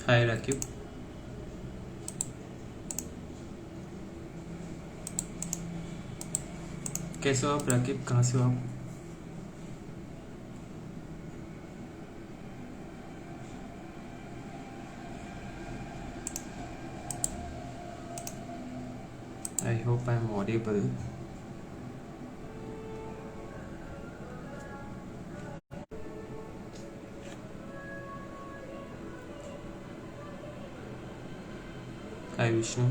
हाय राकिब। कैसे हो आप राकिब, कहाँ से हो आप? I hope I am audible. Hi Vishnu.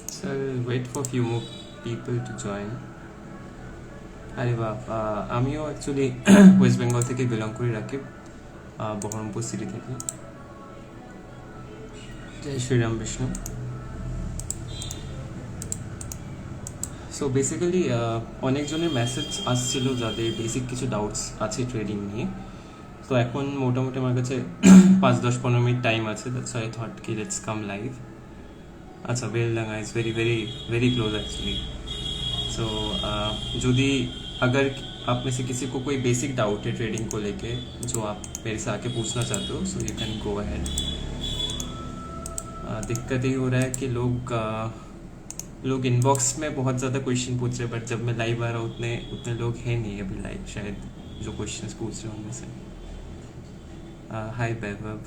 Sir wait for few more people to join. আরে বাহ, আমিও অ্যাকচুয়ালি ওয়েস্ট বেঙ্গল থেকে বিলং করি রাকিব, বহরমপুর সিটি থেকে। জয় শ্রীরাম বিষ্ণু। সো বেসিক্যালি অনেকজনের মেসেজ আসছিল যাদের বেসিক কিছু ডাউটস আছে ট্রেডিং নিয়ে। তো এখন মোটামুটি আমার কাছে 5-10-15 মিনিট টাইম আছে, দ্যাটস আই থট কি লেটস কাম লাইভ। अच्छा Beldanga is very very very close actually. So यदि अगर आप में से किसी को कोई बेसिक डाउट है ट्रेडिंग को लेके जो आप मेरे से आके पूछना चाहते हो, so you can go ahead. दिक्कत ये हो रहा है कि लोग इनबॉक्स में बहुत ज़्यादा क्वेश्चन पूछ रहे हैं, बट जब मैं लाइव आ रहा हूँ उतने उतने लोग हैं नहीं अभी लाइव, शायद जो क्वेश्चंस पूछ रहे हैं उनमें से। हाय वैभव।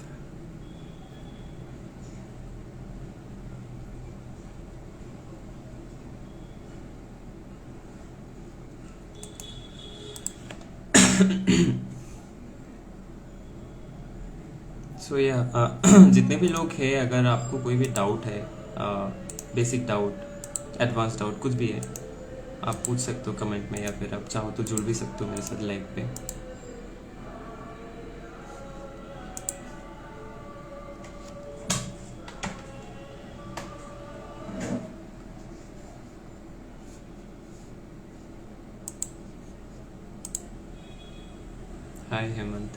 सो या जितने भी लोग हैं, अगर आपको कोई भी डाउट है, बेसिक डाउट, एडवांस डाउट, कुछ भी है, आप पूछ सकते हो कमेंट में, या फिर आप चाहो तो जुड़ भी सकते हो मेरे साथ लाइव पे। हाय हेमंत।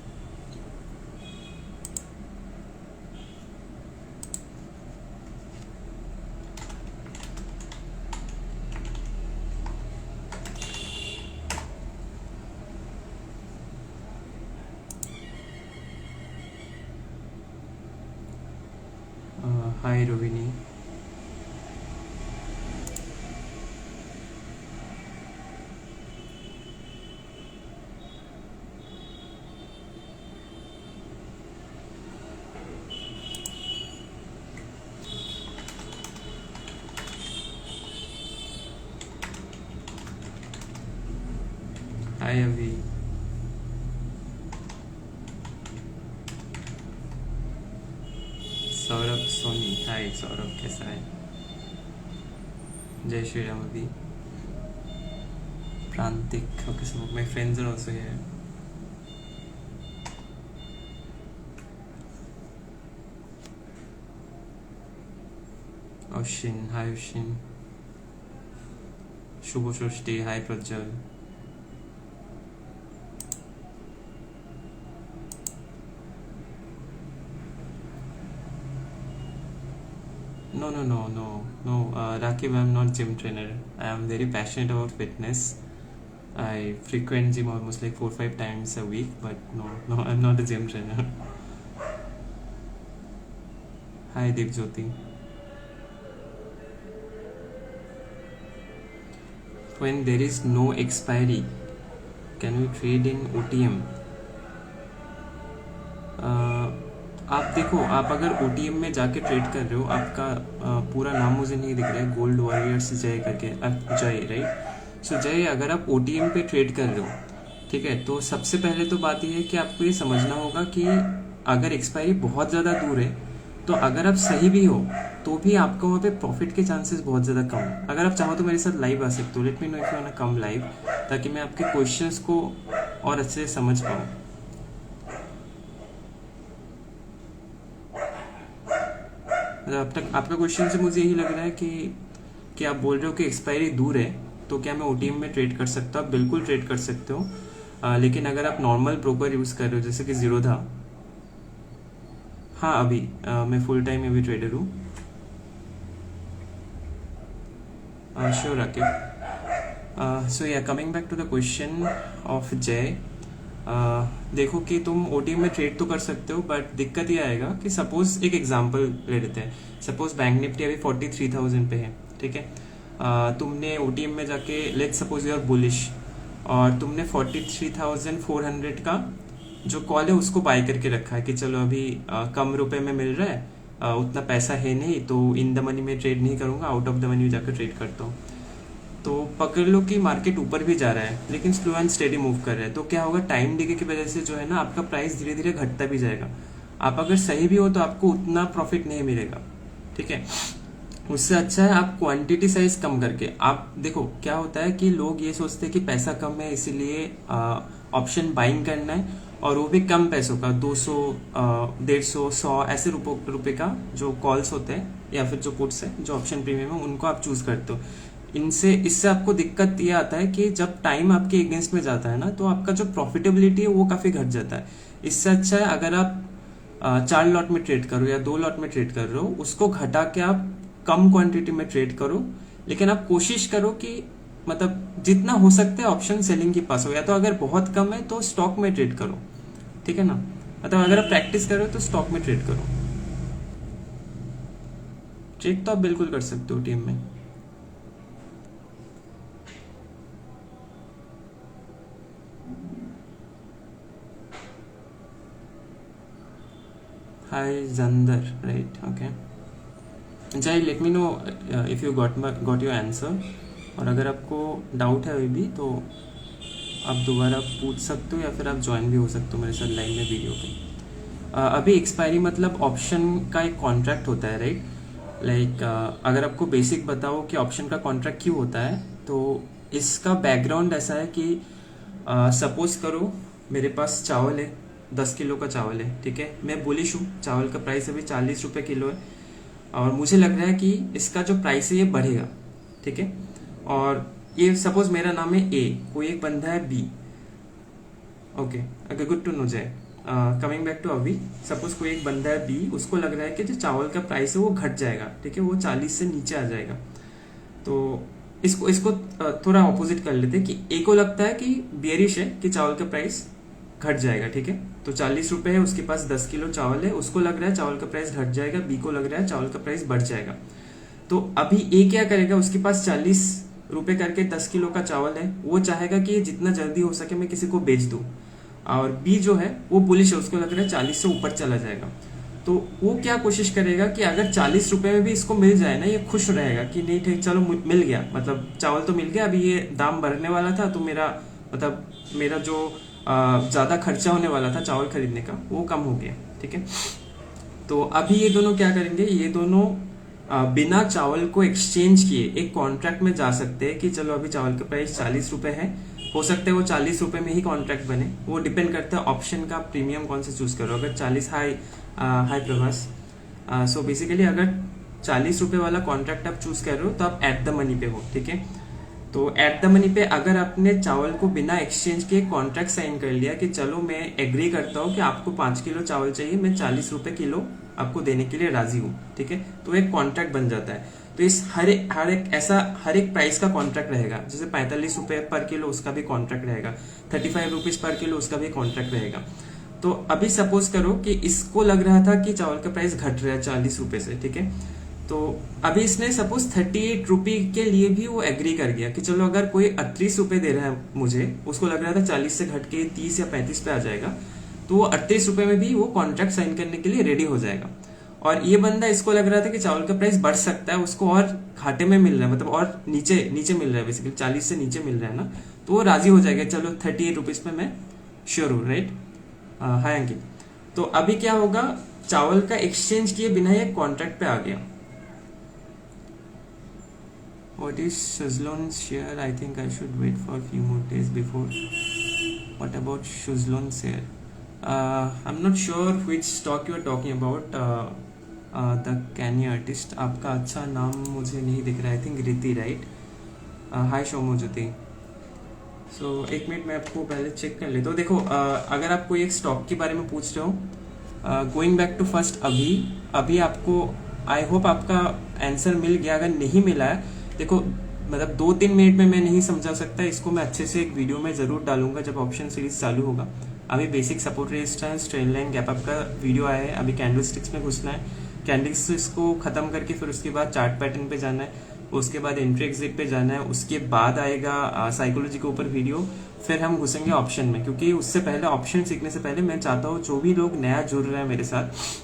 हाय रोहिणी। हाय अभी। सौरभ सोनी। हाय सौरभ, कैसा है? जय श्री राम अभी। Prantik. Okay, some of my friends are also here. Oshin, hi Oshin. Shubh Shashthi, hi Prajwal. No, Rakib, I'm not gym trainer. I am very passionate about fitness. I frequent gym almost like 4-5 times a week, but no, I'm not a gym trainer. Hi Deep Jyoti. When there is no expiry, can we trade in OTM? आप देखो, आप अगर OTM में जाके trade कर रहे हो, आपका पूरा नाम मुझे नहीं दिख रहा है, गोल्ड वॉरियर्स जय करके, जय राइट। सो जय, अगर आप OTM पे ट्रेड कर रहे हो, ठीक है, तो सबसे पहले तो बात यह है कि आपको ये समझना होगा कि अगर एक्सपायरी बहुत ज़्यादा दूर है, तो अगर आप सही भी हो तो भी आपको वहाँ पे प्रॉफिट के चांसेस बहुत ज़्यादा कम है। अगर आप चाहो तो मेरे साथ लाइव आ सकते हो, let me know if you want to come live, ताकि मैं आपके क्वेश्चंस को और अच्छे से समझ पाऊँ। अब तक आपका क्वेश्चन से मुझे यही लग रहा है कि आप बोल रहे हो कि एक्सपायरी दूर है, तो क्या मैं OTM में ट्रेड कर सकता हूँ? आप बिल्कुल ट्रेड कर सकते हो, लेकिन अगर आप नॉर्मल ब्रोकर यूज़ कर रहे हो जैसे कि जीरोधा। हाँ अभी मैं फुल टाइम में भी ट्रेडर हूँ। Sure Rakesh. So yeah coming back to the question of Jai, देखो कि तुम ओटीएम में ट्रेड तो कर सकते हो, बट दिक्कत ये आएगा कि सपोज एक एग्जांपल ले लेते हैं, सपोज बैंक निफ्टी अभी 43,000 पे है, ठीक है। तुमने ओटीएम में जाके let's suppose you are bullish, और तुमने 43,400 का जो कॉल है उसको बाय करके रखा है कि चलो अभी कम रुपए में मिल रहा है, उतना पैसा है नहीं तो इन द मनी में ट्रेड नहीं करूंगा, आउट ऑफ द मनी में जाकर ट्रेड करता हूँ। तो पकड़ लो कि मार्केट ऊपर भी जा रहा है लेकिन स्लो एंड स्टेडी मूव कर रहा है, तो क्या होगा, टाइम डिके की वजह से जो है ना आपका प्राइस धीरे धीरे घटता भी जाएगा। आप अगर सही भी हो तो आपको उतना प्रॉफिट नहीं मिलेगा, ठीक है। उससे अच्छा है आप क्वांटिटी साइज कम करके, आप देखो क्या होता है कि लोग ये सोचते हैं कि पैसा कम है इसीलिए ऑप्शन बाइंग करना है, और वो भी कम पैसों का, 200 150 100 ऐसे रुपए का जो कॉल्स होते हैं या फिर जो पुट्स है जो ऑप्शन प्रीमियम है उनको आप चूज करते हो। इससे आपको दिक्कत ये आता है कि जब टाइम आपके अगेंस्ट में जाता है ना तो आपका जो प्रॉफिटेबिलिटी है वो काफी घट जाता है। इससे अच्छा है अगर आप 4 लॉट में ट्रेड करो या 2 लॉट में ट्रेड कर रहे हो, उसको घटा के आप कम क्वांटिटी में ट्रेड करो, लेकिन आप कोशिश करो कि मतलब जितना हो सकता है ऑप्शन सेलिंग के पास हो, या तो अगर बहुत कम है तो स्टॉक में ट्रेड करो, ठीक है ना। मतलब अगर आप प्रैक्टिस करो तो स्टॉक में ट्रेड करो, ट्रेड तो आप बिल्कुल कर सकते हो टीम में। Hi Zander, right? Okay. Jai, let me know if you got your answer. और अगर आपको डाउट है अभी भी तो आप दोबारा पूछ सकते हो या फिर आप ज्वाइन भी हो सकते हो मेरे साथ लाइव में वीडियो पे। अभी एक्सपायरी मतलब ऑप्शन का एक कॉन्ट्रैक्ट होता है, राइट। लाइक अगर आपको बेसिक बताओ कि ऑप्शन का कॉन्ट्रैक्ट क्यों होता है, तो इसका बैकग्राउंड ऐसा है कि सपोज करो मेरे पास चावल है, 10 किलो का चावल है, ठीक है। मैं बुलिश हूँ, चावल का प्राइस अभी 40 रुपए किलो है और मुझे लग रहा है कि इसका जो प्राइस है ये बढ़ेगा, ठीक है। और ये सपोज मेरा नाम है ए, कोई एक बंदा है बी, ओके, अगर गुड टू नो जय। कमिंग बैक टू अभी, सपोज कोई एक बंदा है बी, उसको लग रहा है कि जो चावल का प्राइस है वो घट जाएगा, ठीक है, वो 40 से नीचे आ जाएगा। तो इसको थोड़ा ऑपोजिट कर लेते कि ए को लगता है कि बेरिश है कि चावल का प्राइस घट जाएगा, ठीक है। तो 40 रुपए है, उसके पास 10 किलो चावल है, उसको लग रहा है चावल का प्राइस घट जाएगा, बी को लग रहा है चावल का प्राइस बढ़ जाएगा। तो अभी ए क्या करेगा, उसके पास 40 रुपए करके 10 किलो का चावल है, वो चाहेगा कि जितना जल्दी हो सके मैं किसी को बेच दूं। और बी जो है वो पुलिस है, उसको लग रहा है 40 से ऊपर चला जाएगा। तो वो क्या कोशिश करेगा कि अगर 40 रुपए में भी इसको मिल जाए ना, ये खुश रहेगा कि नहीं ठीक चलो मिल गया, मतलब चावल तो मिल गया, अभी ये दाम बढ़ने वाला था तो मेरा जो ज्यादा खर्चा होने वाला था चावल खरीदने का वो कम हो गया, ठीक है। तो अभी ये दोनों क्या करेंगे, ये दोनों बिना चावल को एक्सचेंज किए एक कॉन्ट्रैक्ट में जा सकते हैं कि चलो अभी चावल का प्राइस 40 रुपए है, हो सकता है वो 40 रुपए में ही कॉन्ट्रैक्ट बने, वो डिपेंड करता है ऑप्शन का प्रीमियम कौन सा चूज करो। अगर 40 हाई प्रभास, सो बेसिकली अगर 40 रुपए वाला कॉन्ट्रैक्ट आप चूज कर रहे हो तो आप एट द मनी पे हो, ठीक है। तो एट द मनी पे अगर आपने चावल को बिना एक्सचेंज के कॉन्ट्रैक्ट साइन कर लिया कि चलो मैं एग्री करता हूँ कि आपको 5 किलो चावल चाहिए, मैं 40 रुपए किलो आपको देने के लिए राजी हूँ, ठीक है, तो एक कॉन्ट्रैक्ट बन जाता है। तो इस हर एक प्राइस का कॉन्ट्रैक्ट रहेगा, जैसे 45 रुपए पर किलो उसका भी कॉन्ट्रैक्ट रहेगा, 35 रुपीज पर किलो उसका भी कॉन्ट्रैक्ट रहेगा। तो अभी सपोज करो कि इसको लग रहा था कि चावल का प्राइस घट रहा है 40 रुपए से, ठीक है। तो अभी इसने सपोज 38 रुपए के लिए भी वो एग्री कर गया कि चलो अगर कोई 38 रुपए दे रहा है मुझे, उसको लग रहा था 40 से घट के 30 या 35 पे आ जाएगा, तो वो 38 रुपए में भी वो कॉन्ट्रैक्ट साइन करने के लिए रेडी हो जाएगा। और ये बंदा इसको लग रहा था कि चावल का प्राइस बढ़ सकता है, उसको और घाटे में मिल रहा है, मतलब और नीचे मिल रहा है, बेसिकली 40 से नीचे मिल रहा है ना, तो वो राजी हो जाएगा, चलो 38 रुपीज पे मैं श्योर हूँ, राइट। हाय अंकित। तो अभी क्या होगा, चावल का एक्सचेंज किए बिना ये कॉन्ट्रैक्ट पे आ गया। What is Suzlon's share? I think I should wait for a few more days before. What about Suzlon's share? I'm not sure which stock you are talking about. The Kenya artist. आपका अच्छा नाम मुझे नहीं दिख रहा है। I think Riti, right? Hi Shomo Jyoti. So एक minute मैं आपको पहले चेक कर लेता हूँ। देखो अगर आप कोई एक स्टॉक के बारे में पूछ रहे हो, गोइंग बैक टू फर्स्ट अभी आपको आई होप आपका आंसर मिल गया। अगर नहीं मिला है, देखो मतलब 2-3 मिनट में मैं नहीं समझा सकता इसको। मैं अच्छे से एक वीडियो में ज़रूर डालूंगा जब ऑप्शन सीरीज चालू होगा। अभी basic support resistance trend line gap up का वीडियो आया है। अभी कैंडल स्टिक्स में घुसना है, कैंडल स्टिक्स को ख़त्म करके फिर उसके बाद चार्ट पैटर्न पे जाना है, उसके बाद एंट्री एग्जिट पे जाना है, उसके बाद आएगा साइकोलॉजी के ऊपर वीडियो, फिर हम घुसेंगे ऑप्शन में। क्योंकि उससे पहले ऑप्शन सीखने से पहले मैं चाहता हूँ जो भी लोग नया जुड़ रहे हैं मेरे साथ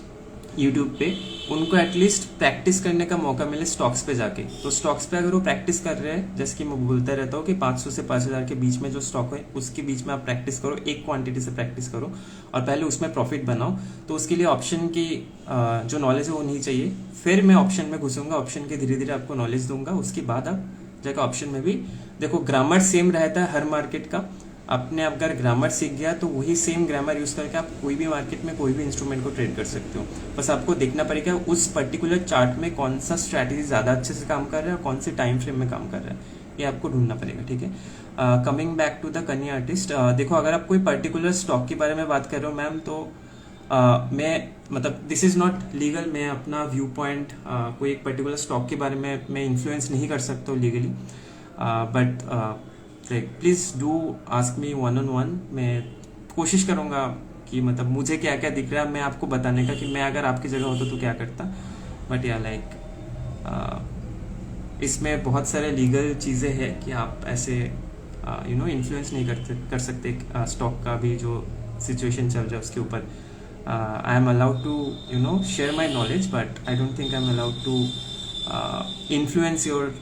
यूट्यूब पे, उनको एटलीस्ट प्रैक्टिस करने का मौका मिले स्टॉक्स पे जाके। तो स्टॉक्स पे अगर वो प्रैक्टिस कर रहे हैं, जैसे कि मैं बोलता रहता हूँ कि 500 से 5000 के बीच में जो स्टॉक है उसके बीच में आप प्रैक्टिस करो, एक क्वांटिटी से प्रैक्टिस करो और पहले उसमें प्रॉफिट बनाओ। तो उसके लिए ऑप्शन की जो नॉलेज है वो नहीं चाहिए। फिर मैं ऑप्शन में घुसूंगा, ऑप्शन के धीरे धीरे आपको नॉलेज दूंगा, उसके बाद आप जाकर ऑप्शन में भी देखो। ग्रामर सेम रहता है हर मार्केट का। आपने अगर ग्रामर सीख गया तो वही सेम ग्रामर यूज करके आप कोई भी मार्केट में कोई भी इंस्ट्रूमेंट को ट्रेड कर सकते हो। बस आपको देखना पड़ेगा उस पर्टिकुलर चार्ट में कौन सा स्ट्रैटेजी ज्यादा अच्छे से काम कर रहा है और कौन से टाइम फ्रेम में काम कर रहा है, ये आपको ढूंढना पड़ेगा। ठीक है, कमिंग बैक टू द कनी आर्टिस्ट, देखो अगर आप कोई पर्टिकुलर स्टॉक के बारे में बात कर रहे हो मैम, तो मैं मतलब दिस इज नॉट लीगल। मैं अपना व्यू पॉइंट कोई एक पर्टिकुलर स्टॉक के बारे में मैं इन्फ्लुएंस नहीं कर सकता हूँ legally, but please do ask me 1-on-1। मैं कोशिश करूँगा कि मतलब मुझे क्या क्या दिख रहा है मैं आपको बताने का, कि मैं अगर आपकी जगह होता तो क्या करता। बट या लाइक इसमें बहुत सारे लीगल चीज़ें हैं कि आप ऐसे इन्फ्लुएंस नहीं कर सकते स्टॉक का भी जो सिचुएशन चल रहा है उसके ऊपर। I am allowed to share my knowledge, but I don't think I am allowed to influence your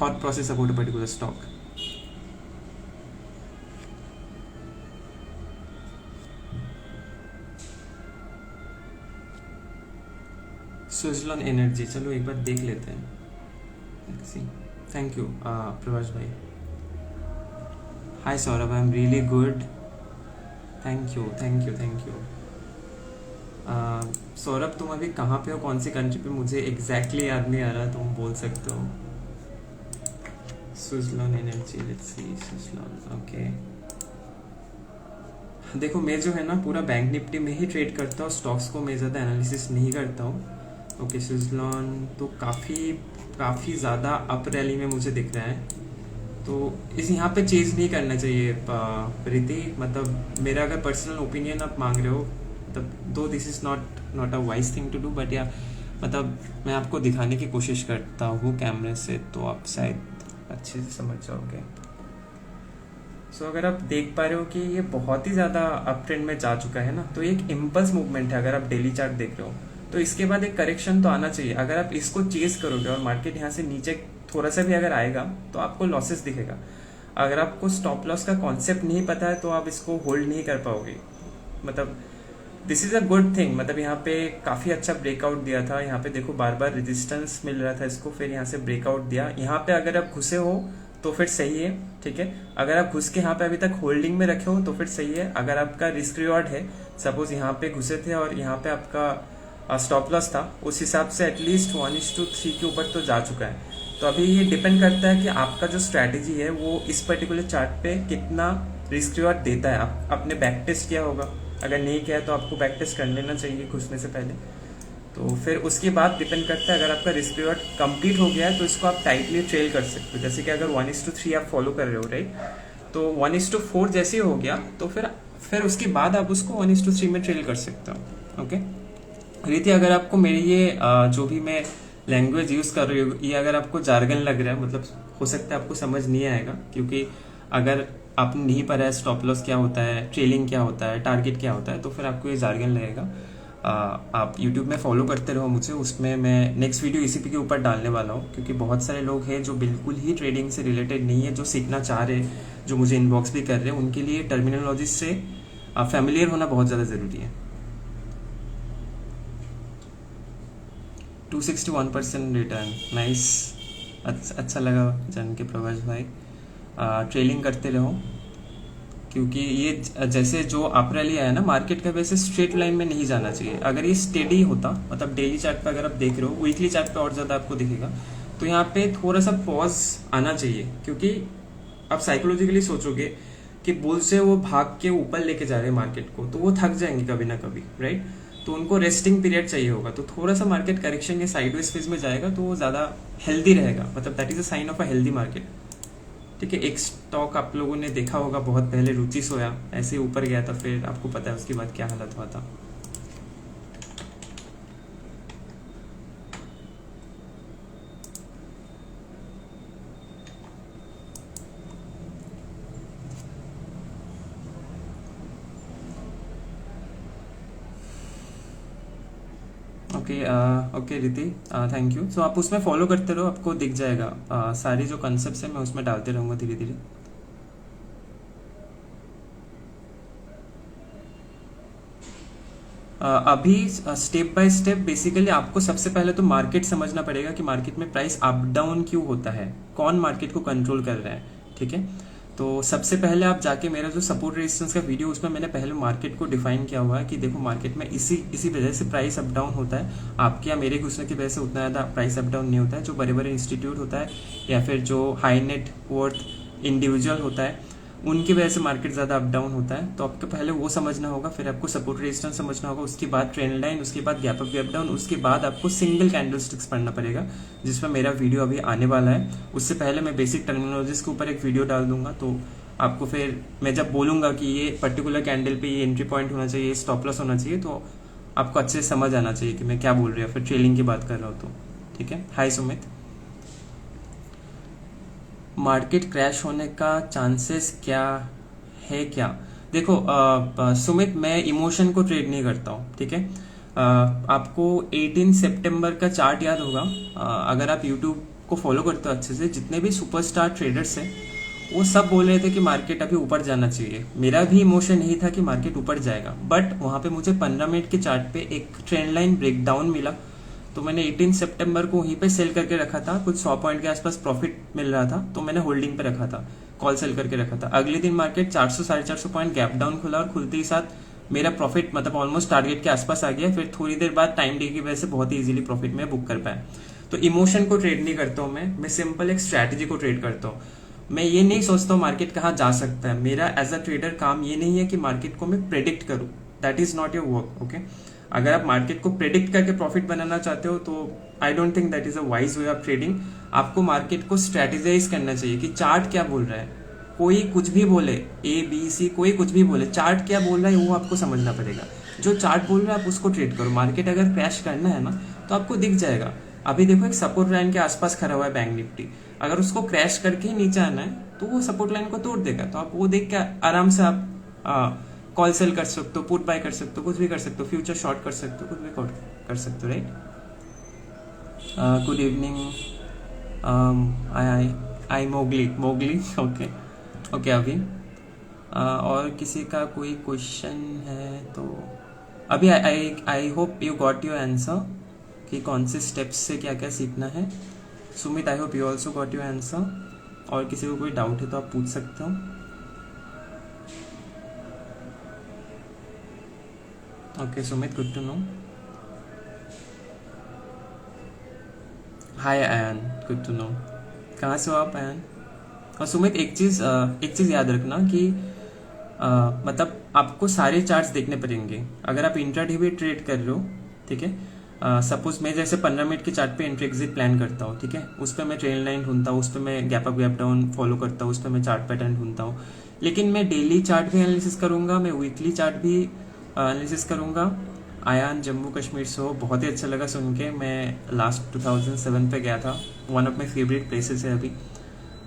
thought process about a particular stock. Suzlon Energy, चलो एक बार देख लेते हैं। थैंक यू प्रभाष भाई। Hi Saurabh, I am really good, thank you thank you thank you. Saurabh तुम अभी कहाँ पे हो, कौन सी कंट्री पे, मुझे एग्जैक्टली याद नहीं आ रहा, तुम बोल सकते हो। Suzlon energy, let's see Suzlon, okay. देखो मैं जो है ना पूरा बैंक निफ्टी में ही ट्रेड करता हूँ, स्टॉक्स को मैं ज़्यादा एनालिसिस नहीं करता हूँ। ओके, सुजलॉन तो काफ़ी ज़्यादा अप रैली में मुझे दिख रहा है, तो इस यहाँ पे चेज नहीं करना चाहिए प्रीति। मतलब मेरा अगर पर्सनल ओपिनियन आप मांग रहे हो, मतलब though this is not a wise thing to do, but yeah मतलब मैं आपको दिखाने की कोशिश करता हूँ कैमरे से, तो आप शायद अच्छे से समझ जाओगे। सो अगर आप देख पा रहे हो कि ये बहुत ही ज़्यादा अप ट्रेंड में जा चुका है ना, तो एक इम्पल्स मूवमेंट है। अगर आप डेली चार्ट देख रहे हो तो इसके बाद एक करेक्शन तो आना चाहिए। अगर आप इसको चेज करोगे और मार्केट यहाँ से नीचे थोड़ा सा भी अगर आएगा तो आपको लॉसेस दिखेगा। अगर आपको स्टॉप लॉस का कॉन्सेप्ट नहीं पता है तो आप इसको होल्ड नहीं कर पाओगे। मतलब this is a good thing. मतलब यहाँ पे काफी अच्छा ब्रेकआउट दिया था, यहाँ पे देखो बार बार रेजिस्टेंस मिल रहा था इसको, फिर यहाँ से ब्रेकआउट दिया। यहाँ पे अगर आप घुसे हो तो फिर सही है, ठीक है। अगर आप घुस के यहाँ पे अभी तक होल्डिंग में रखे हो तो फिर सही है। अगर आपका रिस्क रिवॉर्ड है, सपोज यहाँ पे घुसे थे और यहाँ पे आपका स्टॉप लॉस था, उस हिसाब से एटलीस्ट 1:3 के ऊपर तो जा चुका है। तो अभी ये डिपेंड करता है कि आपका जो स्ट्रैटेजी है वो इस पर्टिकुलर चार्ट पे कितना रिस्क रिवॉर्ड देता है। आपने बैक टेस्ट किया होगा, अगर नहीं किया है तो आपको बैक टेस्ट कर लेना चाहिए घुसने से पहले। तो फिर उसके बाद डिपेंड करता है, अगर आपका रिस्क रिवॉर्ड कंप्लीट हो गया है तो इसको आप टाइटली ट्रेल कर सकते हो। जैसे कि अगर 1:3 आप फॉलो कर रहे हो, राइट, तो 1:4 जैसे ही हो गया तो फिर उसके बाद आप उसको 1:3 में ट्रेल कर सकते हो। ओके रीति, अगर आपको मेरी ये जो भी मैं लैंग्वेज यूज कर रही हूँ ये अगर आपको जार्गन लग रहा है, मतलब हो सकता है आपको समझ नहीं आएगा, क्योंकि अगर आपने नहीं पढ़ा है स्टॉप लॉस क्या होता है, ट्रेलिंग क्या होता है, टारगेट क्या होता है, तो फिर आपको ये जार्गन लगेगा। आप YouTube में फॉलो करते रहो मुझे, उसमें मैं नेक्स्ट वीडियो ECP के ऊपर डालने वाला हूँ, क्योंकि बहुत सारे लोग हैं जो बिल्कुल ही ट्रेडिंग से रिलेटेड नहीं है, जो सीखना चाह रहे हैं, जो मुझे इनबॉक्स भी कर रहे हैं, उनके लिए टर्मिनोलॉजी से फैमिलियर होना बहुत ज़्यादा ज़रूरी है। 261% रिटर्न, नाइस, अच्छा लगा जान के प्रभाष भाई। ट्रेलिंग करते रहो, क्योंकि ये जैसे जो अप रैली आया ना मार्केट का, वैसे स्ट्रेट लाइन में नहीं जाना चाहिए। अगर ये स्टेडी होता, मतलब डेली चार्ट पे अगर आप देख रहे हो, वीकली चार्ट पे और ज़्यादा आपको दिखेगा, तो यहाँ पे थोड़ा सा पॉज आना चाहिए। क्योंकि आप साइकोलॉजिकली सोचोगे कि बुल से वो भाग के ऊपर लेके जा रहे हैं मार्केट को, तो वो थक जाएंगे कभी ना कभी, राइट। तो उनको रेस्टिंग पीरियड चाहिए होगा, तो थोड़ा सा मार्केट करेक्शन या साइडवेज फेज में जाएगा तो वो ज़्यादा हेल्दी रहेगा, मतलब that is a sign of a healthy market. ठीक है, एक स्टॉक आप लोगों ने देखा होगा बहुत पहले, रुचि सोया, ऐसे ही ऊपर गया था, फिर आपको पता है उसके बाद क्या हालत हुआ था। ओके ओके रिति, थैंक यू। सो आप उसमें फॉलो करते रहो, आपको दिख जाएगा सारी जो कॉन्सेप्ट्स है मैं उसमें डालते रहूँगा धीरे धीरे। अभी स्टेप बाय स्टेप बेसिकली आपको सबसे पहले तो मार्केट समझना पड़ेगा कि मार्केट में प्राइस अप डाउन क्यों होता है, कौन मार्केट को कंट्रोल कर रहा है। ठीक है, तो सबसे पहले आप जाके मेरा जो सपोर्ट रेजिस्टेंस का वीडियो, उसमें मैंने पहले मार्केट को डिफाइन किया हुआ है कि देखो मार्केट में इसी वजह से प्राइस अप डाउन होता है। आपके या मेरे घुसने की वजह से उतना ज़्यादा प्राइस अप डाउन नहीं होता है। जो बड़े बड़े इंस्टीट्यूट होता है या फिर जो हाई नेट वर्थ इंडिविजुअल होता है उनकी वजह से मार्केट ज़्यादा अप डाउन होता है। तो आपको पहले वो समझना होगा, फिर आपको सपोर्ट रेजिस्टेंस समझना होगा, उसके बाद ट्रेंड लाइन, उसके बाद गैप अप गैप डाउन, उसके बाद आपको सिंगल कैंडलस्टिक्स पढ़ना पड़ेगा, जिसमें मेरा वीडियो अभी आने वाला है। उससे पहले मैं बेसिक टर्मिनोलॉजीज के ऊपर एक वीडियो डाल दूंगा, तो आपको फिर मैं जब बोलूंगा कि ये पर्टिकुलर कैंडल पे ये एंट्री पॉइंट होना चाहिए, स्टॉप लॉस होना चाहिए, तो आपको अच्छे से समझ आना चाहिए कि मैं क्या बोल रहा हूँ, फिर ट्रेलिंग की बात कर रहा हूँ तो। ठीक है, हाय सुमित। मार्केट क्रैश होने का चांसेस क्या है क्या? देखो सुमित, मैं इमोशन को ट्रेड नहीं करता हूँ। ठीक है, आपको 18 सितंबर का चार्ट याद होगा। अगर आप यूट्यूब को फॉलो करते हो अच्छे से, जितने भी सुपरस्टार ट्रेडर्स हैं वो सब बोल रहे थे कि मार्केट अभी ऊपर जाना चाहिए। मेरा भी इमोशन यही था कि मार्केट ऊपर जाएगा, बट वहां पे मुझे 15 मिनट के चार्ट पे एक ट्रेंड लाइन ब्रेकडाउन मिला, तो मैंने 18 सितंबर को वहीं पे सेल करके रखा था। कुछ 100 पॉइंट के आसपास प्रॉफिट मिल रहा था, तो मैंने होल्डिंग पे रखा था, कॉल सेल करके रखा था। अगले दिन मार्केट 400 450 पॉइंट गैप डाउन खुला और खुलते ही साथ मेरा प्रॉफिट मतलब ऑलमोस्ट टारगेट के आसपास आ गया। फिर थोड़ी देर बाद टाइम डे की वजह से बहुत ही इजीली प्रॉफिट में बुक कर पाया। तो इमोशन को ट्रेड नहीं करता हूँ मैं सिंपल एक स्ट्रैटेजी को ट्रेड करता हूँ। मैं ये नहीं सोचता हूँ मार्केट कहाँ जा सकता है। मेरा एज अ ट्रेडर काम ये नहीं है कि मार्केट को मैं प्रेडिक्ट करूँ, that is not your work. Okay, अगर आप मार्केट को प्रेडिक्ट करके प्रॉफिट बनाना चाहते हो तो आई don't think that is a wise way of trading. आपको मार्केट को स्ट्रेटेजाइज करना चाहिए कि चार्ट क्या बोल रहा है। कोई कुछ भी बोले, ए बी सी कोई कुछ भी बोले, चार्ट क्या बोल रहा है वो आपको समझना पड़ेगा। जो चार्ट बोल रहा है आप उसको ट्रेड करो। मार्केट अगर क्रैश करना है ना तो आपको दिख जाएगा। अभी देखो एक सपोर्ट लाइन के आसपास खड़ा हुआ है बैंक निफ्टी, अगर उसको क्रैश करके ही नीचे आना है तो वो सपोर्ट लाइन को तोड़ देगा। तो आप वो देख के आराम से आप कॉल सेल कर सकते हो, पुट बाय कर सकते हो, कुछ भी कर सकते हो, फ्यूचर शॉर्ट कर सकते हो, कुछ भी कर सकते हो, right. Good evening I Mowgli okay okay. अभी और किसी का कोई क्वेश्चन है तो अभी आई hope you got your answer कि कौन से स्टेप्स से क्या क्या सीखना है। सुमित, आई hope you also got your answer. और किसी को कोई डाउट है तो आप पूछ सकते हो। Okay Sumit, good to know. Hi Ayan, good to know. कहाँ से हो आप आयन? और सुमित एक चीज़ याद रखना कि मतलब आपको सारे चार्ट्स देखने पड़ेंगे अगर आप इंट्राडे भी ट्रेड कर रहे हो। ठीक है, सपोज मैं जैसे 15 मिनट के चार्ट पे एंट्री एग्जिट प्लान करता हूँ, ठीक है, उस पर मैं ट्रेंड लाइन ढूंढता हूँ, उस पर मैं gap up gap down follow करता हूँ, उस पर मैं चार्ट पैटर्न ढूंढता हूँ। लेकिन मैं डेली चार्ट भी एनालिसिस करूंगा, मैं वीकली चार्ट भी एनालिसिस करूंगा। आयान जम्मू कश्मीर से हो, बहुत ही अच्छा लगा सुन के। मैं लास्ट 2007 पे गया था, one of my favourite places है अभी।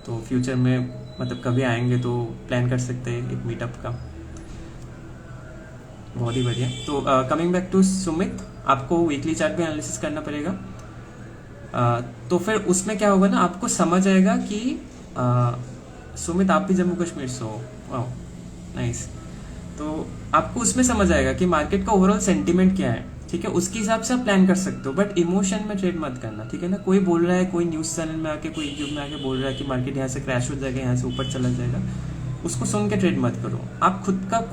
तो फ्यूचर में मतलब कभी आएंगे तो प्लान कर सकते हैं एक मीटअप का। बहुत ही बढ़िया। तो कमिंग बैक टू सुमित, आपको वीकली चार्ट भी एनालिसिस करना पड़ेगा। तो फिर उसमें क्या होगा ना, आपको समझ आएगा कि सुमित आप भी जम्मू कश्मीर से हो, वाह नाइस। तो आपको उसमें समझ आएगा कि मार्केट का ओवरऑल सेंटीमेंट क्या है। ठीक है, उसके हिसाब से आप प्लान कर सकते हो, बट इमोशन में ट्रेड मत करना। ठीक है ना, कोई बोल रहा है, कोई न्यूज चैनल में आके, कोई यूट्यूब में आके बोल रहा है कि मार्केट यहाँ से क्रैश हो जाएगा, यहाँ से ऊपर चला जाएगा, उसको सुन के ट्रेड मत करो। आप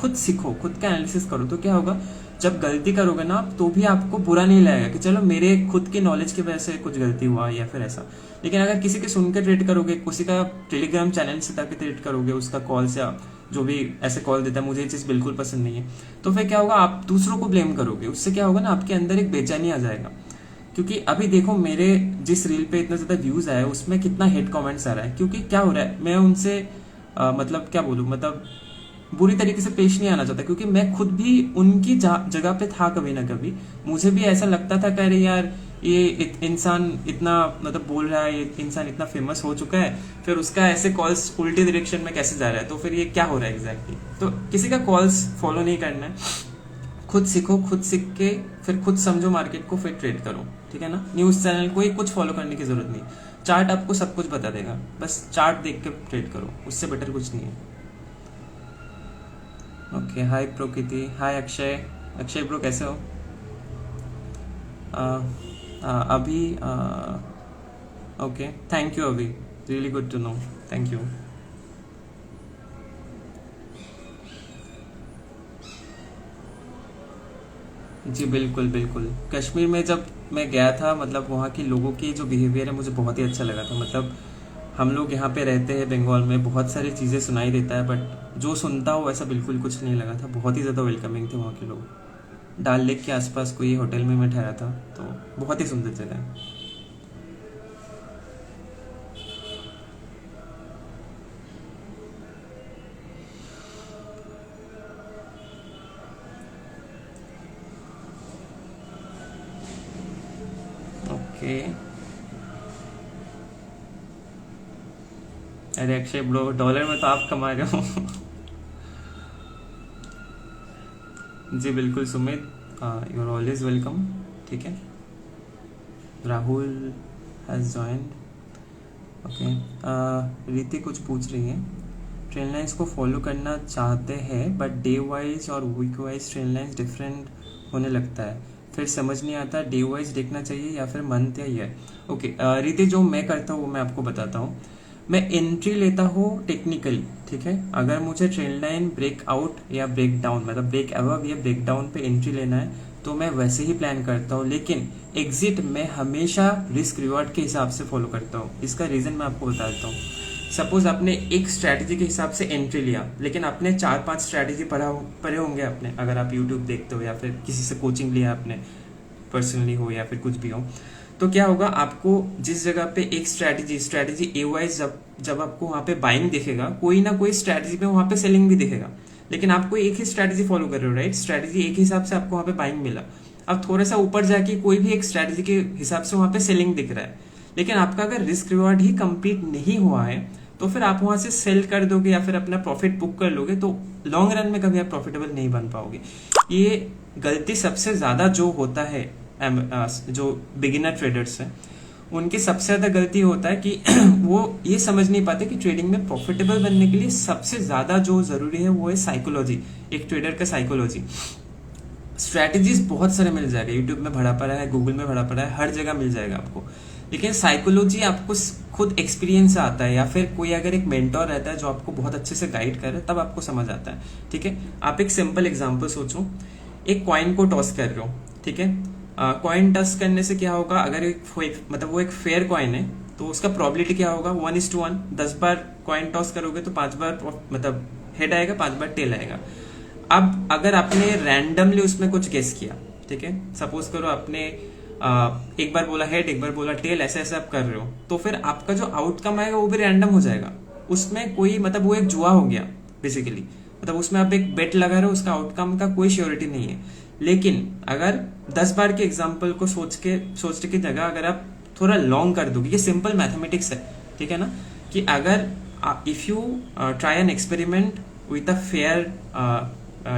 खुद सीखो, खुद का एनालिसिस करो। तो क्या होगा, जब गलती करोगे ना तो भी आपको बुरा नहीं लगेगा कि चलो मेरे खुद की नॉलेज की वजह से कुछ गलती हुआ या फिर ऐसा। लेकिन अगर किसी के सुन के ट्रेड करोगे, किसी का टेलीग्राम चैनल से जाके ट्रेड करोगे, उसका कॉल से जो भी ऐसे कॉल देता है, मुझे ये चीज़ बिल्कुल पसंद नहीं है। तो फिर क्या होगा, आप दूसरों को ब्लेम करोगे, उससे क्या होगा ना, आपके अंदर एक बेचैनी आ जाएगा। क्योंकि अभी देखो मेरे जिस रील पे इतना ज़्यादा व्यूज़ आया है उसमें कितना हेट कमेंट्स आ रहा है, क्योंकि क्या हो रहा है, मैं उनसे मतलब क्या बोलूँ, मतलब बुरी तरीके से पेश नहीं आना चाहता, क्योंकि मैं खुद भी उनकी जगह पे था कभी ना कभी। मुझे भी ऐसा लगता था कि अरे यार ये इंसान इतना मतलब बोल रहा है, ये इंसान इतना फेमस हो चुका है, फिर उसका ऐसे कॉल्स उल्टी डायरेक्शन में कैसे जा रहा है, तो फिर ये क्या हो रहा है एग्जैक्टली। तो किसी का कॉल्स फॉलो नहीं करना है, खुद सीखो, खुद सीख के फिर खुद समझो मार्केट को, फिर ट्रेड करो, ठीक है ना। न्यूज़ चैनल को ही कुछ फॉलो करने की जरूरत नहीं, चार्ट आपको सब कुछ बता देगा, बस चार्ट देख के ट्रेड करो, उससे बेटर कुछ नहीं है। ओके, हाय प्रकृति, हाय अक्षय। अक्षय ब्रो कैसे हो? अभी ओके, थैंक यू अभी, really good to know, thank you. जी बिल्कुल बिल्कुल, कश्मीर में जब मैं गया था, मतलब वहाँ के लोगों की जो बिहेवियर है मुझे बहुत ही अच्छा लगा था। मतलब हम लोग यहाँ पे रहते हैं बंगाल में, बहुत सारी चीज़ें सुनाई देता है, बट जो सुनता हो वैसा बिल्कुल कुछ नहीं लगा था। बहुत ही ज़्यादा वेलकमिंग थे वहाँ के लोग। डाल लेक के आसपास कोई होटल में मैं ठहरा था, तो बहुत ही सुंदर जगह है। ओके, अरे अक्षय ब्रो, डॉलर में तो आप कमा रहे हो। जी बिल्कुल Sumit, you are always welcome, ठीक है। Rahul has joined, okay. Riti कुछ पूछ रही है, ट्रेन लाइन्स को फॉलो करना चाहते हैं बट डे वाइज और week wise trend lines different होने लगता है, फिर समझ नहीं आता डे वाइज देखना चाहिए या फिर मंथ या ईयर। ओके रीति, जो मैं करता हूँ वो मैं आपको बताता हूँ। मैं एंट्री लेता हूँ टेक्निकली, ठीक है। अगर मुझे ट्रेंड लाइन ब्रेक आउट या ब्रेक डाउन, मतलब ब्रेक अबव या ब्रेक डाउन पे एंट्री लेना है तो मैं वैसे ही प्लान करता हूँ, लेकिन एग्जिट मैं हमेशा रिस्क रिवॉर्ड के हिसाब से फॉलो करता हूँ। इसका रीज़न मैं आपको बता देता हूँ। सपोज आपने एक स्ट्रैटेजी के हिसाब से एंट्री लिया, लेकिन आपने 4-5 स्ट्रैटेजी पढ़े होंगे आपने, अगर आप यूट्यूब देखते हो या फिर किसी से कोचिंग लिया आपने, पर्सनली हो या फिर कुछ भी हो, तो क्या होगा, आपको जिस जगह पे एक स्ट्रैटेजी ए वाइज जब आपको वहां पे बाइंग दिखेगा, कोई ना कोई स्ट्रैटेजी पे वहां पे सेलिंग भी दिखेगा, लेकिन आपको एक ही स्ट्रैटेजी फॉलो कर रहे हो, राइट। स्ट्रैटेजी एक हिसाब से आपको वहां पे बाइंग मिला, अब थोड़ा सा ऊपर जाके कोई भी एक स्ट्रैटेजी के हिसाब से वहां पे सेलिंग दिख रहा है, लेकिन आपका अगर रिस्क रिवॉर्ड ही कंप्लीट नहीं हुआ है तो फिर आप वहां से सेल कर दोगे या फिर अपना प्रॉफिट बुक कर लोगे, तो लॉन्ग रन में कभी आप प्रॉफिटेबल नहीं बन पाओगे। ये गलती सबसे ज्यादा जो होता है जो बिगिनर ट्रेडर्स हैं, उनकी सबसे ज्यादा गलती होता है कि वो ये समझ नहीं पाते कि ट्रेडिंग में प्रॉफिटेबल बनने के लिए सबसे ज्यादा जो जरूरी है वो है साइकोलॉजी, एक ट्रेडर का साइकोलॉजी। स्ट्रैटेजीज बहुत सारे मिल जाएगा, यूट्यूब में भरा पड़ा है, गूगल में भरा पड़ा है, हर जगह मिल जाएगा आपको, लेकिन साइकोलॉजी आपको खुद एक्सपीरियंस से आता है, या फिर कोई अगर एक मेंटोर रहता है जो आपको बहुत अच्छे से गाइड करे, तब आपको समझ आता है, ठीक है। आप एक सिंपल एग्जांपल सोचो, एक कॉइन को टॉस कर रहे हो, ठीक है। कॉइन टॉस करने से क्या होगा, अगर मतलब वो एक फेयर कॉइन है तो उसका प्रोबेबिलिटी क्या होगा, 1:1। 10 बार कॉइन टॉस करोगे तो 5 बार मतलब हेड आएगा, 5 बार टेल आएगा। अब अगर आपने रैंडमली उसमें कुछ गेस किया, ठीक है, सपोज करो आपने एक बार बोला हेड, एक बार बोला टेल, ऐसे ऐसे आप कर रहे हो, तो फिर आपका जो आउटकम आएगा वो भी रैंडम हो जाएगा। उसमें कोई मतलब वो एक जुआ हो गया बेसिकली, मतलब उसमें आप एक बेट लगा रहे हो, उसका आउटकम का कोई श्योरिटी नहीं है। लेकिन अगर 10 बार के एग्जाम्पल को सोचने की जगह अगर आप थोड़ा लॉन्ग कर दोगे, ये सिंपल मैथमेटिक्स है, ठीक है ना, कि अगर if you try an experiment with a fair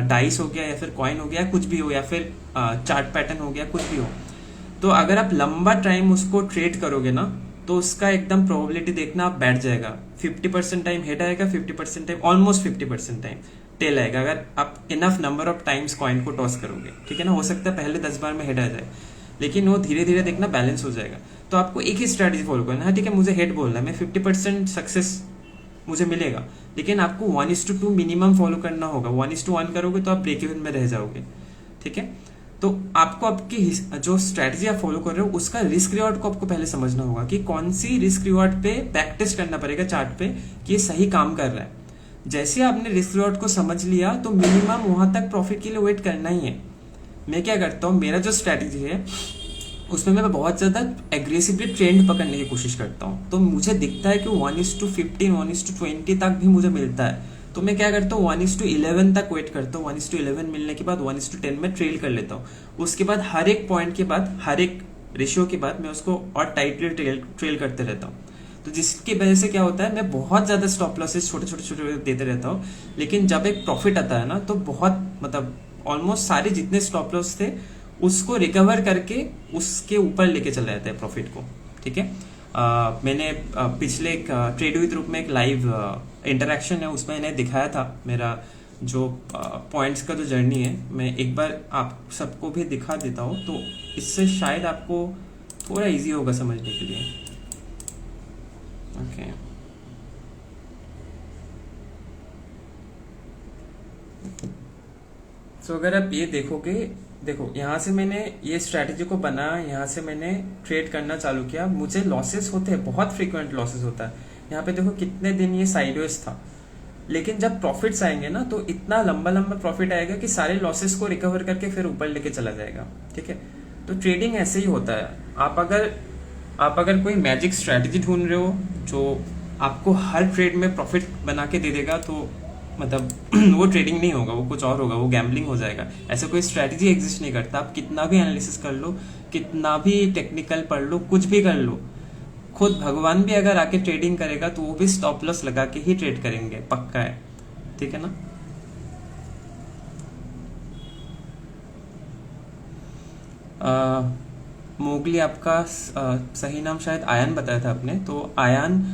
dice हो गया या फिर कॉइन हो गया, कुछ भी हो, या फिर चार्ट पैटर्न हो गया, कुछ भी हो, तो अगर आप लंबा टाइम उसको ट्रेड करोगे ना, तो उसका एकदम प्रोबेबिलिटी देखना आप बैठ जाएगा। 50% टाइम हेड आएगा, 50% टाइम, ऑलमोस्ट 50% टाइम टेल आएगा, अगर आप enough number of times coin को टॉस करोगे, ठीक है ना। हो सकता है पहले 10 बार में हेड आ जाए, लेकिन वो धीरे धीरे देखना बैलेंस हो जाएगा। तो आपको एक ही स्ट्रैटेजी फॉलो करना है, ठीक है, मुझे हेड बोलना है, मैं 50% सक्सेस मुझे मिलेगा, लेकिन आपको 1:2 मिनिमम फॉलो करना होगा। 1:1 करोगे तो आप ब्रेक इवन में रह जाओगे, ठीक है। तो आपको आपकी जो स्ट्रैटेजी आप फॉलो कर रहे हो उसका रिस्क रिवॉर्ड को आपको पहले समझना होगा कि कौन सी रिस्क रिवॉर्ड पे बैक टेस्ट करना पड़ेगा चार्ट पे कि ये सही काम कर रहा है। जैसे आपने रिस्क रिवॉर्ड को समझ लिया तो मिनिमम वहां तक प्रॉफिट के लिए वेट करना ही है। मैं क्या करता हूँ, मेरा जो स्ट्रैटेजी है उसमें मैं बहुत ज़्यादा एग्रेसिवली ट्रेंड पकड़ने की कोशिश करता हूँ। तो मुझे दिखता है कि 1:15 1:20 तक भी मुझे मिलता है, तो मैं क्या करता हूँ 1:11 तक वेट करता हूँ। 1:11 मिलने के बाद 1:10 में ट्रेल कर लेता हूँ। उसके बाद हर एक पॉइंट के बाद, हर एक रेशियो के बाद मैं उसको और टाइटली ट्रेल करते रहता हूँ। तो जिसकी वजह से क्या होता है, मैं बहुत ज़्यादा स्टॉप लॉसेस छोटे छोटे छोटे देते रहता हूँ, लेकिन जब एक प्रॉफिट आता है ना तो बहुत मतलब ऑलमोस्ट सारे जितने स्टॉप लॉस थे उसको रिकवर करके उसके ऊपर लेके चले जाते हैं प्रॉफिट को। ठीक है। मैंने पिछले एक ट्रेड विद रूप में एक लाइव इंटरेक्शन है उसमें इन्हें दिखाया था मेरा जो पॉइंट्स का जो जर्नी है। मैं एक बार आप सबको भी दिखा देता हूँ, तो इससे शायद आपको थोड़ा इजी होगा समझने के लिए। ओके सो अगर आप ये देखोगे, देखो यहाँ से मैंने ये स्ट्रैटेजी को बनाया, यहाँ से मैंने ट्रेड करना चालू किया, मुझे लॉसेस होते हैं, बहुत फ्रीक्वेंट लॉसेस होता है। यहाँ पे देखो कितने दिन ये साइडवेज था, लेकिन जब प्रॉफिट्स आएंगे ना तो इतना लंबा लंबा प्रॉफिट आएगा कि सारे लॉसेस को रिकवर करके फिर ऊपर लेके चला जाएगा। ठीक है। तो ट्रेडिंग ऐसे ही होता है। आप अगर कोई मैजिक स्ट्रैटेजी ढूंढ रहे हो जो आपको हर ट्रेड में प्रॉफिट बना के दे देगा, तो मतलब वो ट्रेडिंग नहीं होगा, वो कुछ और होगा, वो गैम्बलिंग हो जाएगा। ऐसा कोई स्ट्रैटेजी एग्जिस्ट नहीं करता। आप कितना भी एनालिसिस कर लो, कितना भी टेक्निकल पढ़ लो, कुछ भी कर लो, खुद भगवान भी अगर आके ट्रेडिंग करेगा तो वो भी स्टॉप लॉस लगा के ही ट्रेड करेंगे, पक्का है। ठीक है ना। मोगली आपका सही नाम शायद आयान बताया था आपने। तो आयान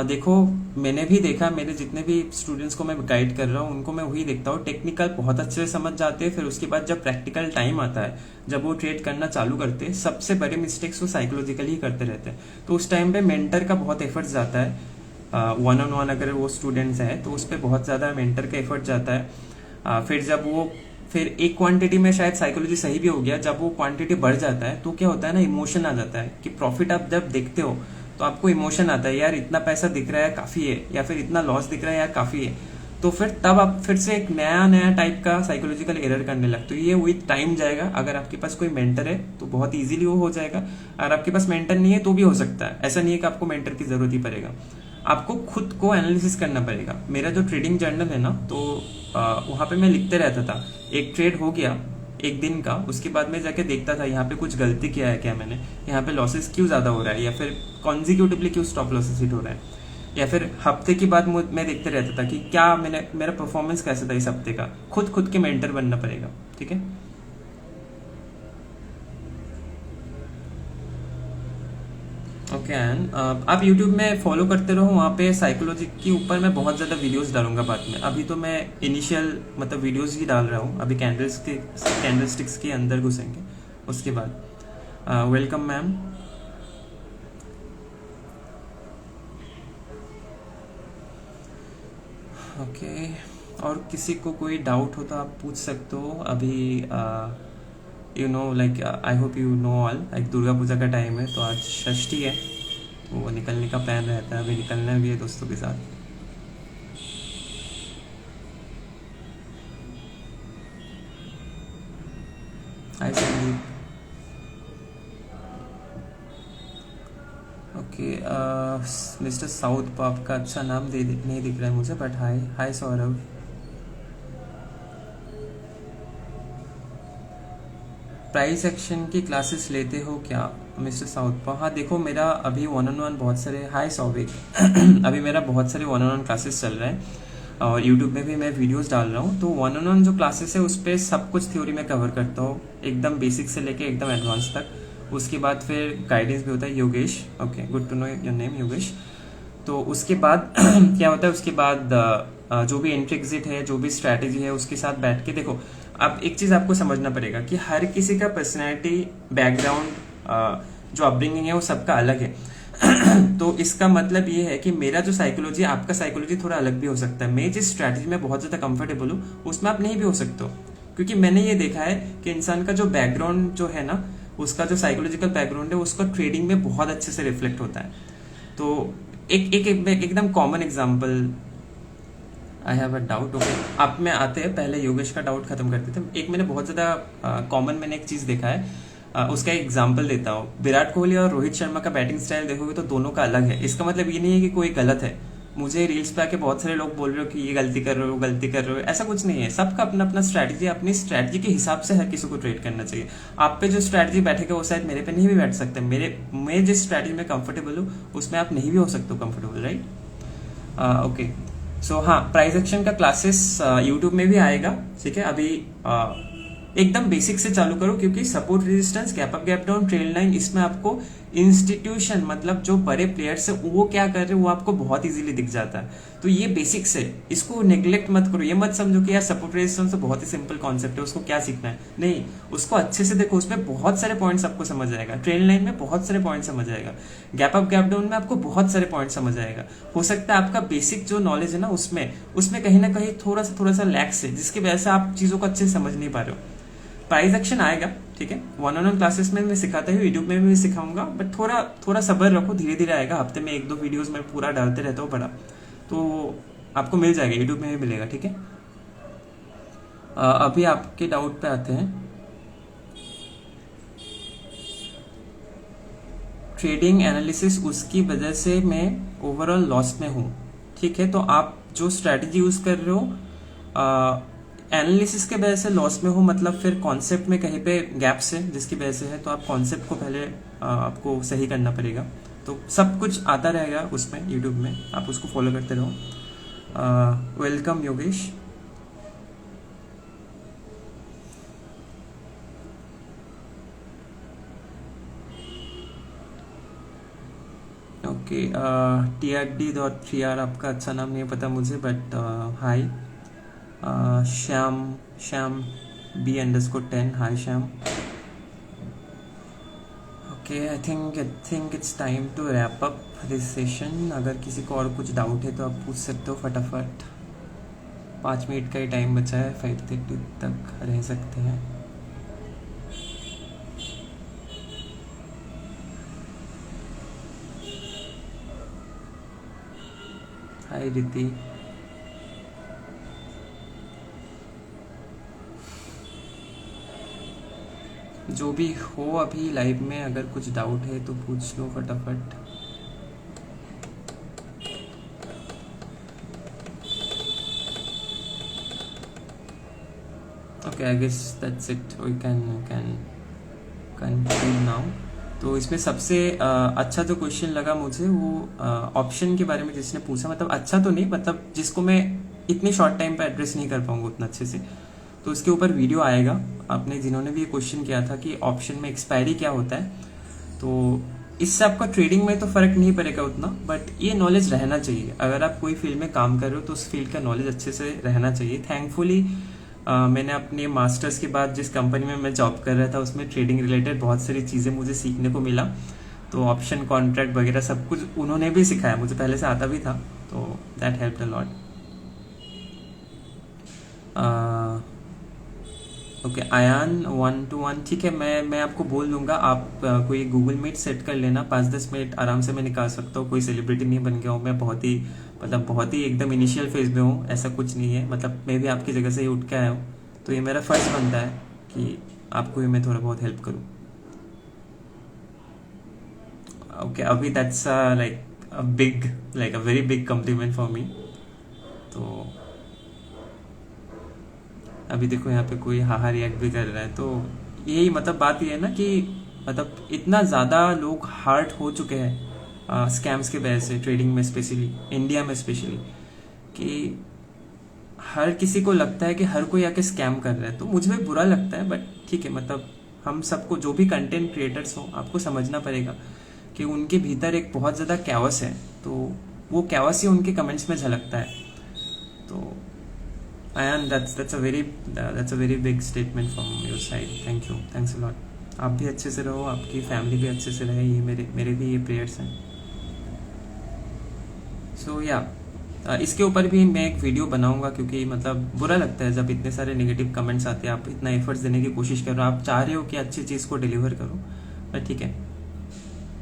देखो, मैंने भी देखा, मेरे जितने भी स्टूडेंट्स को मैं गाइड कर रहा हूँ उनको मैं वही देखता हूँ, टेक्निकल बहुत अच्छे से समझ जाते हैं, फिर उसके बाद जब प्रैक्टिकल टाइम आता है, जब वो ट्रेड करना चालू करते हैं, सबसे बड़े मिस्टेक्स वो साइकोलॉजिकली ही करते रहते हैं। तो उस टाइम पे मेंटर का बहुत एफर्ट्स जाता है, 1-on-1 अगर वो स्टूडेंट्स है तो उस पर बहुत ज़्यादा मेंटर का एफर्ट जाता है। फिर एक क्वांटिटी में शायद साइकोलॉजी सही भी हो गया, जब वो क्वांटिटी बढ़ जाता है तो क्या होता है ना, इमोशन आ जाता है कि प्रॉफिट आप जब देखते हो तो आपको इमोशन आता है, यार इतना पैसा दिख रहा है काफ़ी है, या फिर इतना लॉस दिख रहा है यार काफ़ी है। तो फिर तब आप फिर से एक नया नया टाइप का साइकोलॉजिकल एरर करने लगते हो। ये विथ टाइम जाएगा। अगर आपके पास कोई मेंटर है तो बहुत इजीली वो हो जाएगा, अगर आपके पास मेंटर नहीं है तो भी हो सकता है। ऐसा नहीं है कि आपको मेंटर की जरूरत ही पड़ेगा, आपको खुद को एनालिसिस करना पड़ेगा। मेरा जो ट्रेडिंग जर्नल है ना, तो वहाँ पे मैं लिखते रहता था, एक ट्रेड हो गया एक दिन का, उसके बाद में जाके देखता था यहाँ पे कुछ गलती किया है क्या मैंने, यहाँ पे लॉसेस क्यों ज़्यादा हो रहा है, या फिर कॉन्जिक्यूटिवली क्यों स्टॉप लॉसेस हिट हो रहा है, या फिर हफ्ते के बाद मैं देखते रहता था कि क्या मेरा परफॉर्मेंस कैसा था इस हफ्ते का। खुद के मेंटर बनना पड़ेगा। ठीक है। ओके एंड आप YouTube में फॉलो करते रहो, वहाँ पे साइकोलॉजी के ऊपर मैं बहुत ज़्यादा वीडियोस डालूंगा बाद में। अभी तो मैं इनिशियल मतलब वीडियोस ही डाल रहा हूँ, अभी कैंडलस्टिक्स के अंदर घुसेंगे उसके बाद। Welcome ma'am. ओके और किसी को कोई डाउट हो तो आप पूछ सकते हो। अभी you know like I hope you know all, like Durga Puja का टाइम है, तो आज षष्ठी है, तो वो निकलने का प्लान रहता है, अभी निकलना भी है दोस्तों के साथ। हाय संदीप। ओके मिस्टर साउथ, आपका अच्छा नाम नहीं दिख रहा है मुझे, but hi hi Saurabh. Price action की क्लासेस लेते हो क्या मिस्टर साउथ? हाँ देखो, मेरा अभी 1-on-1 बहुत सारे, हाय सौविक अभी मेरा बहुत सारे 1-on-1 क्लासेस चल रहे हैं और यूट्यूब में भी मैं वीडियोस डाल रहा हूँ। तो 1-on-1 जो क्लासेस है उस पर सब कुछ थ्योरी में कवर करता हूँ, एकदम बेसिक से लेके एकदम एडवांस तक। उसके बाद फिर गाइडेंस भी होता है। Yogesh, okay good to know your name Yogesh. तो उसके बाद क्या होता है, उसके बाद जो भी एंट्री एग्जिट है, जो भी स्ट्रैटेजी है, उसके साथ बैठ के देखो। अब एक चीज आपको समझना पड़ेगा कि हर किसी का पर्सनैलिटी, बैकग्राउंड, जो अपब्रिंगिंग है वो सबका अलग है। तो इसका मतलब ये है कि मेरा जो साइकोलॉजी, आपका साइकोलॉजी थोड़ा अलग भी हो सकता है। मैं जिस स्ट्रैटेजी में बहुत ज्यादा कंफर्टेबल हूँ उसमें आप नहीं भी हो सकते हो, क्योंकि मैंने ये देखा है कि इंसान का जो बैकग्राउंड जो है ना, उसका जो साइकोलॉजिकल बैकग्राउंड है उसका ट्रेडिंग में बहुत अच्छे से रिफ्लेक्ट होता है। तो एकदम common example, I have a doubt. Okay, आप में आते हैं, पहले योगेश का डाउट खत्म करते थे। एक मैंने बहुत ज़्यादा कॉमन मैंने एक चीज़ देखा है, उसका एक एग्जाम्पल देता हूँ। विराट कोहली और रोहित शर्मा का बैटिंग स्टाइल देखोगे तो दोनों का अलग है। इसका मतलब ये नहीं है कि कोई गलत है। मुझे रील्स पे आके बहुत सारे लोग बोल रहे हो कि ये गलती कर रहे हो, गलती कर रहे हो, ऐसा कुछ नहीं है। सबका अपना अपना स्ट्रैटेजी, अपनी स्ट्रैटेजी के हिसाब से हर किसी को ट्रेड करना चाहिए। आप पे जो स्ट्रैटेजी बैठेगा वो शायद मेरे पे नहीं भी बैठ सकते। मैं जिस स्ट्रैटेजी में कंफर्टेबल हूँ उसमें आप नहीं भी हो सकते हो कंफर्टेबल, राइट? ओके, सो हाँ, प्राइस एक्शन का क्लासेस यूट्यूब में भी आएगा, ठीक है। अभी एकदम बेसिक से चालू करो, क्योंकि support resistance, gap up gap down, trail line, इसमें आपको इंस्टीट्यूशन मतलब जो बड़े प्लेयर्स है वो क्या कर रहे हैं वो आपको बहुत इजीली दिख जाता है। तो ये बेसिक्स है, इसको नेग्लेक्ट मत करो। ये मत समझो कि यार सपोर्ट रेजिस्टेंस तो बहुत ही सिंपल कॉन्सेप्ट है, उसको क्या सीखना है। नहीं, उसको अच्छे से देखो, उसमें बहुत सारे पॉइंट्स आपको समझ आएगा। ट्रेल लाइन में बहुत सारे पॉइंट समझ आएगा। गैप अप गैप डाउन में आपको बहुत सारे पॉइंट समझ आएगा। हो सकता है आपका बेसिक जो नॉलेज है ना उसमें कहीं ना कहीं थोड़ा सा लैक्स है, जिसकी वजह से आप चीजों को अच्छे से समझ नहीं पा रहे हो। प्राइस एक्शन आएगा, ठीक है। 1-on-1 क्लासेस में मैं सिखाता हूँ, यूट्यूब में भी सिखाऊंगा, बट थोड़ा सब्र रखो, धीरे धीरे आएगा। हफ्ते में 1-2 वीडियोस में पूरा डालते रहता हूँ बड़ा, तो आपको मिल जाएगा, यूट्यूब में भी मिलेगा, ठीक है। अभी आपके डाउट पे आते हैं। ट्रेडिंग एनालिसिस, उसकी वजह से मैं ओवरऑल लॉस में हूँ, ठीक है। तो आप जो स्ट्रैटेजी यूज कर रहे हो एनालिसिस के वजह से लॉस में हो, मतलब फिर कॉन्सेप्ट में कहीं पे गैप्स है जिसकी वजह से है, तो आप कॉन्सेप्ट को पहले आपको सही करना पड़ेगा। तो सब कुछ आता रहेगा उसमें, यूट्यूब में, आप उसको फॉलो करते रहो। वेलकम योगेश। ओके, TRD.3R आपका अच्छा नाम नहीं पता मुझे, but hi. Shyam B_10, hi Shyam. Okay, I think it's time to wrap up this session. अगर किसी को और कुछ डाउट है तो आप पूछ सकते हो फटाफट। 5 मिनट का ही टाइम बचा है, 5:30 तक रह सकते हैं। हाय रिति। जो भी हो अभी लाइव में, अगर कुछ डाउट है तो पूछ लो फटाफट। Okay, I guess that's it, we can conclude now. तो इसमें सबसे अच्छा जो क्वेश्चन लगा मुझे वो ऑप्शन के बारे में जिसने पूछा, मतलब अच्छा तो नहीं, मतलब जिसको मैं इतनी शॉर्ट टाइम पे एड्रेस नहीं कर पाऊंगा उतना अच्छे से, तो उसके ऊपर वीडियो आएगा। आपने जिन्होंने भी ये क्वेश्चन किया था कि ऑप्शन में एक्सपायरी क्या होता है, तो इससे आपका ट्रेडिंग में तो फर्क नहीं पड़ेगा उतना, बट ये नॉलेज रहना चाहिए। अगर आप कोई फील्ड में काम कर रहे हो तो उस फील्ड का नॉलेज अच्छे से रहना चाहिए। थैंकफुली मैंने अपने मास्टर्स के बाद जिस कंपनी में मैं जॉब कर रहा था उसमें ट्रेडिंग रिलेटेड बहुत सारी चीज़ें मुझे सीखने को मिला। तो ऑप्शन कॉन्ट्रैक्ट वगैरह सब कुछ उन्होंने भी सिखाया, मुझे पहले से आता भी था, तो that helped a lot. Okay, Ayan 1-to-1, ठीक है। मैं आपको बोल दूंगा, आप कोई गूगल मीट सेट कर लेना, 5-10 मिनट आराम से मैं निकाल सकता हूँ। कोई सेलिब्रिटी नहीं बन गया हूँ मैं, बहुत ही एकदम इनिशियल फेज में हूँ, ऐसा कुछ नहीं है। मतलब मैं भी आपकी जगह से ही उठ के आया हूँ, तो ये मेरा फर्ज बनता है कि आपको भी मैं थोड़ा बहुत हेल्प करूँ। ओके, अभी that's like a very big complement for me. तो अभी देखो यहाँ पे कोई हाहा रिएक्ट भी कर रहा है, तो यही मतलब बात ये है ना कि मतलब इतना ज़्यादा लोग हार्ट हो चुके हैं स्कैम्स के वजह से, ट्रेडिंग में स्पेशली, इंडिया में स्पेशली, कि हर किसी को लगता है कि हर कोई आके स्कैम कर रहा है। तो मुझे भी बुरा लगता है, बट ठीक है, मतलब हम सबको, जो भी कंटेंट क्रिएटर्स हो, आपको समझना पड़ेगा कि उनके भीतर एक बहुत ज़्यादा कैओस है, तो वो कैओस ही उनके कमेंट्स में झलकता है। तो Ayan, that's a very big statement from your side. Thank you, thanks a lot. आप भी अच्छे से रहो, आपकी फैमिली भी अच्छे से रहे, ये मेरे भी ये प्रेयर्स हैं। सो या इसके ऊपर भी मैं एक वीडियो बनाऊंगा, क्योंकि मतलब बुरा लगता है जब इतने सारे नेगेटिव कमेंट्स आते हैं। आप इतना एफर्ट्स देने की कोशिश कर रहे हो, आप चाह रहे हो कि अच्छी चीज़ को डिलीवर करो, बट ठीक है,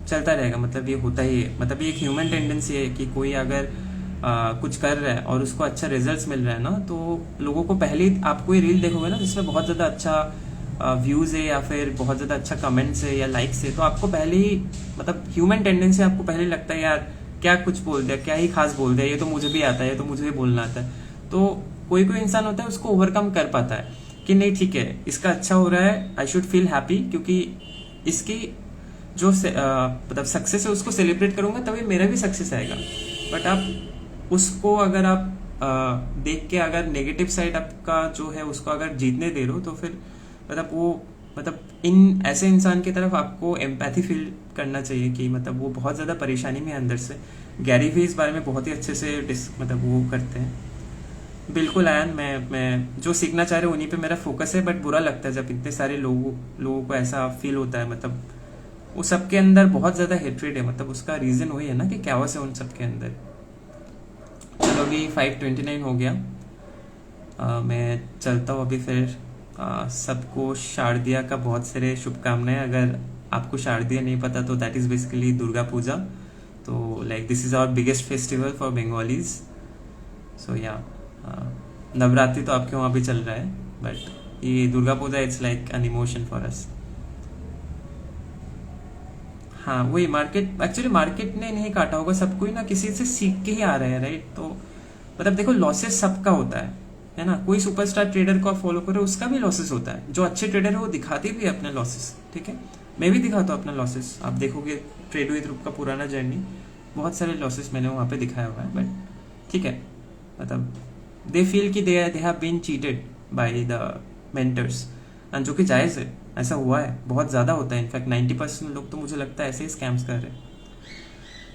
चलता रहेगा। मतलब ये होता ही है, मतलब ये एक ह्यूमन टेंडेंसी है कि कोई अगर कुछ कर रहा है और उसको अच्छा रिजल्ट्स मिल रहा है ना, तो लोगों को पहले ही आप कोई रील देखोगे ना जिसमें बहुत ज़्यादा अच्छा व्यूज़ है या फिर बहुत ज़्यादा अच्छा कमेंट्स है या लाइक्स है, तो आपको पहले ही मतलब ह्यूमन टेंडेंसी आपको पहले लगता है यार क्या कुछ बोल दिया, क्या ही खास बोल दिया, ये तो मुझे भी आता है, ये तो मुझे भी बोलना आता है। तो कोई कोई इंसान होता है उसको ओवरकम कर पाता है कि नहीं ठीक है इसका अच्छा हो रहा है, आई शुड फील हैप्पी, क्योंकि इसकी जो मतलब सक्सेस है उसको सेलिब्रेट करूंगा तभी मेरा भी सक्सेस आएगा। बट आप उसको अगर आप देख के अगर नेगेटिव साइड आपका जो है उसको अगर जीतने दे रहे हो, तो फिर मतलब वो मतलब इन ऐसे इंसान की तरफ आपको एम्पैथी फील करना चाहिए कि मतलब वो बहुत ज़्यादा परेशानी में है अंदर से। गैरी वी इस बारे में बहुत ही अच्छे से मतलब वो करते हैं। बिल्कुल आयन, मैं जो सीखना चाह रहे हैं उन्हीं पे मेरा फोकस है, बट बुरा लगता है जब इतने सारे लोगों को ऐसा फील होता है। मतलब वो सबके अंदर बहुत ज़्यादा हेट्रेड है, मतलब उसका रीज़न वही है ना कि कैओस है उन सबके अंदर। चलो अभी 5:29 हो गया, मैं चलता हूँ अभी फिर। सबको शारदिया का बहुत सारे शुभकामनाएं। अगर आपको शारदिया नहीं पता तो that is basically Durga Puja. तो like this is our biggest festival for Bengalis. So या नवरात्रि तो आपके वहाँ भी चल रहा है, बट ये Durga Puja it's like an emotion for us. हाँ वही मार्केट, एक्चुअली मार्केट ने नहीं काटा होगा, सबको ही ना किसी से सीख के ही आ रहे हैं, राइट। तो मतलब देखो लॉसेस सबका होता है ना। कोई सुपरस्टार ट्रेडर को आप फॉलो करो उसका भी लॉसेस होता है, जो अच्छे ट्रेडर है वो दिखाते भी है अपने लॉसेस, ठीक है। मैं भी दिखाता हूँ अपना लॉसेस, आप देखोगे ट्रेड विद रूप का पुराना जर्नी, बहुत सारे लॉसेस मैंने वहाँ पे दिखाया हुआ है। बट ठीक है, मतलब दे फील कि they have been cheated by the mentors, जो कि जायज़ है, ऐसा हुआ है, बहुत ज़्यादा होता है। इनफैक्ट 90% लोग तो मुझे लगता है ऐसे ही स्कैम्स कर रहे हैं।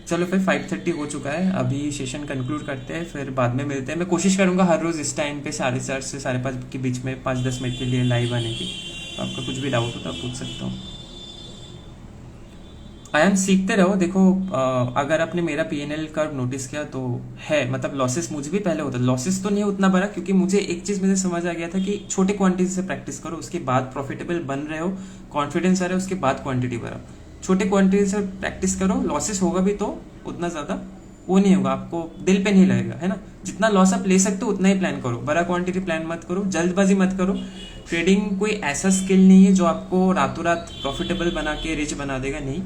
चलो फिर 5:30 हो चुका है, अभी सेशन कंक्लूड करते हैं, फिर बाद में मिलते हैं। मैं कोशिश करूंगा हर रोज़ इस टाइम पे 4:30 से 5:30 के बीच में 5-10 मिनट के लिए लाइव आने की। तो आपका कुछ भी डाउट हो तो आप पूछ सकता हूँ। आयन सीखते रहो। देखो अगर आपने मेरा PNL कर्व नोटिस किया तो है, मतलब लॉसेस मुझे भी पहले होता, लॉसेस तो नहीं उतना बड़ा, क्योंकि मुझे एक चीज़ मुझे समझ आ गया था कि छोटे क्वांटिटी से प्रैक्टिस करो, उसके बाद प्रॉफिटेबल बन रहे हो, कॉन्फिडेंस आ रहा है, उसके बाद क्वांटिटी बढ़ाओ। छोटे क्वांटिटी से प्रैक्टिस करो, लॉसेस होगा भी तो उतना ज़्यादा वो नहीं होगा, आपको दिल पे नहीं लगेगा, है ना। जितना लॉस आप ले सकते हो उतना ही प्लान करो, बड़ा क्वांटिटी प्लान मत करो, जल्दबाजी मत करो। ट्रेडिंग कोई ऐसा स्किल नहीं है जो आपको रातों रात प्रॉफिटेबल बना के रिच बना देगा, नहीं।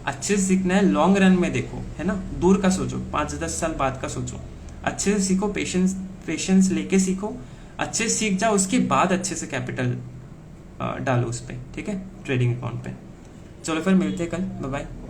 अच्छे से सीखना है, लॉन्ग रन में देखो, है ना, दूर का सोचो, 5-10 साल बाद का सोचो। अच्छे से सीखो, पेशेंस लेके सीखो, अच्छे से सीख जाओ, उसके बाद अच्छे से कैपिटल डालो उस पर, ठीक है, ट्रेडिंग अकाउंट पे। चलो फिर मिलते हैं कल, बाय बाय।